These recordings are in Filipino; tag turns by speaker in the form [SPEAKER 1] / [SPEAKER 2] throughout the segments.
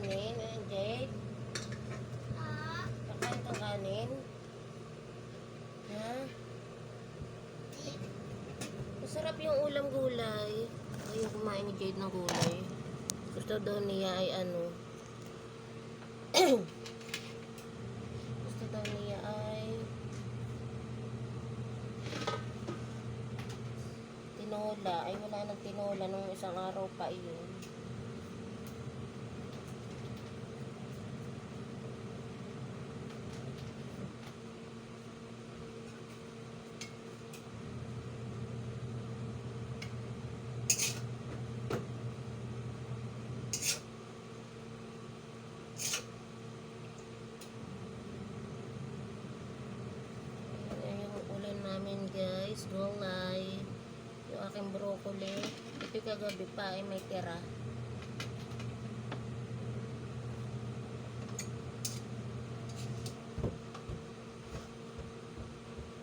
[SPEAKER 1] kanin? Ayan, Jade. Kakain kang kanin? Ha? Masarap yung ulam gulay. Ayaw kumain ni Jade ng gulay. Gusto daw niya ay ano. Gusto daw niya ay tinola. Ay wala nang tinola nung isang araw pa yun. Namin guys, gulay, yung aking broccoli. Ito kagabi pa ay may tira.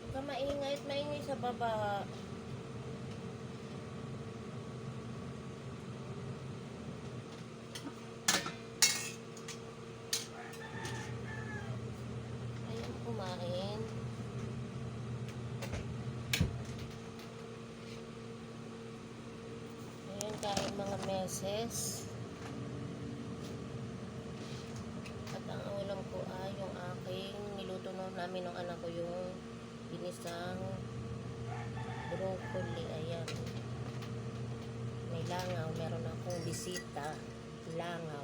[SPEAKER 1] Huwag maingay at maingay sa baba. Ayan, kumain. Kain mga meses. At ang ulam ko ay yung aking niluto namin ng anak ko, yung ginisang broccoli. Ayan, may langaw, meron akong bisita, langaw.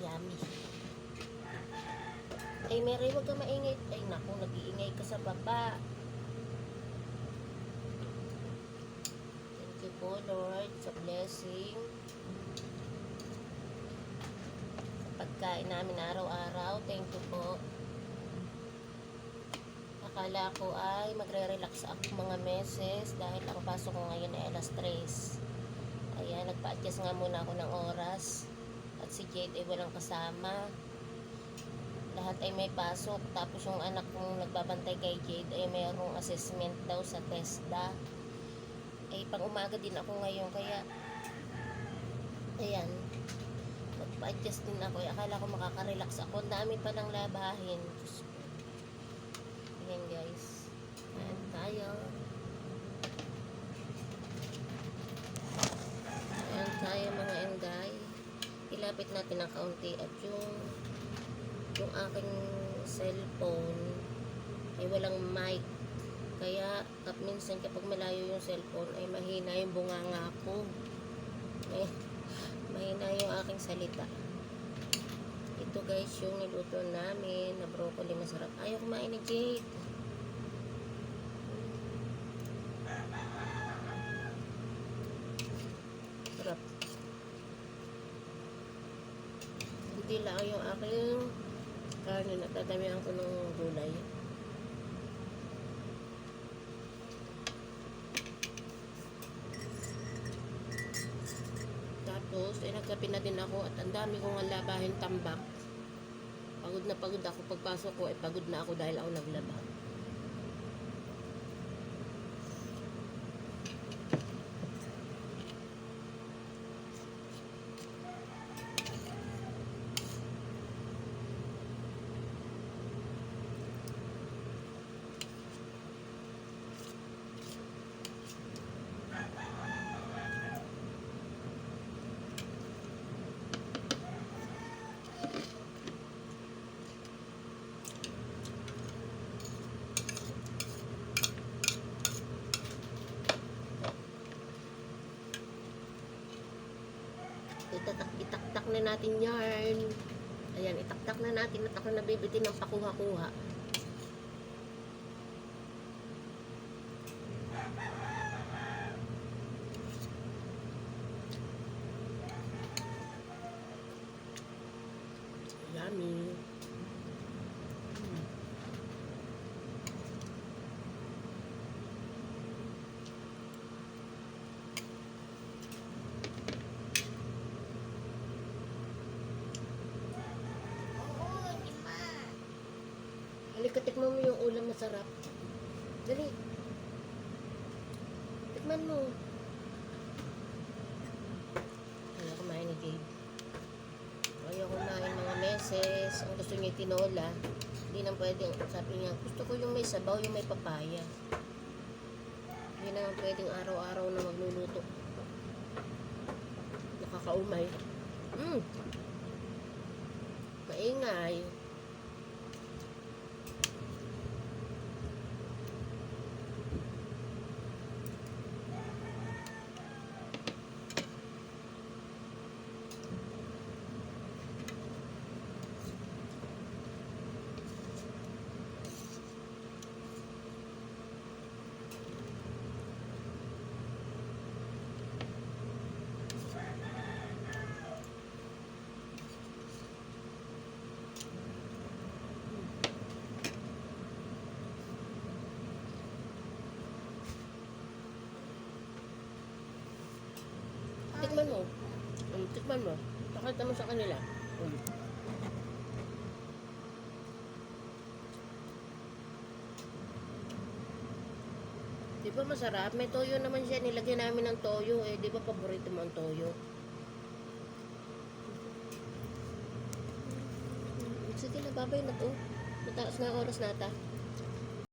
[SPEAKER 1] Yummy. Ay, Mary, huwag ka maingay. Ay, naku, nag-iingay ka sa baba. Thank you po, Lord, sa blessing. Sa pagkain namin araw-araw. Thank you po. Akala ko ay magre-relax ako mga meses dahil ang pasok ko ngayon ay alas 3. Ayan, nagpa-adjust nga muna ako ng oras. At si Jade ay walang kasama. Lahat ay may pasok. Tapos yung anak kong nagbabantay kay Jade ay mayroong assessment daw sa TESDA. Ay pang umaga din ako ngayon, kaya ayan, magpa-adjust din ako. Akala ko makaka-relax ako. Dami pa ng labahin. Ayan guys, ayan tayo. Ayan tayo mga enday. Ilapit natin ng kaunti. At yung aking cellphone ay walang mic, kaya minsan kapag malayo yung cellphone ay mahina yung bunganga ko, mahina yung aking salita. Ito guys yung niluto namin na broccoli, masarap. Ayaw kumain ni Jade. Sarap. Hindi lang yung aking karne, natadamihan ko ng gulay. Tapos ay nagkape na din ako at ang dami kong labahin tambak. Pagod na pagod ako. Pagpasok ko ay pagod na ako dahil ako naglaba. Itaktak na natin yarn. Ayan, itaktak na natin at ako nabibitin ng pakuha-kuha. Yummy. Halika, tikman mo yung ulam, masarap. Dali. Tikman mo. Ayaw kumain ni Jade. Ayaw kumain mga meses. Ang gusto niya tinola. Hindi na pwedeng, sabi niya, gusto ko yung may sabaw, yung may papaya. Hindi na pwedeng araw-araw na magluluto. Nakakaumay. Maingay. Tikman mo. Tikman mo. Pakita mo sa kanila. Di ba masarap? May toyo naman siya. Nilagyan namin ng toyo. Eh, di ba paborito mo ang toyo? Sige na, babay na to. Mataas na oras nata.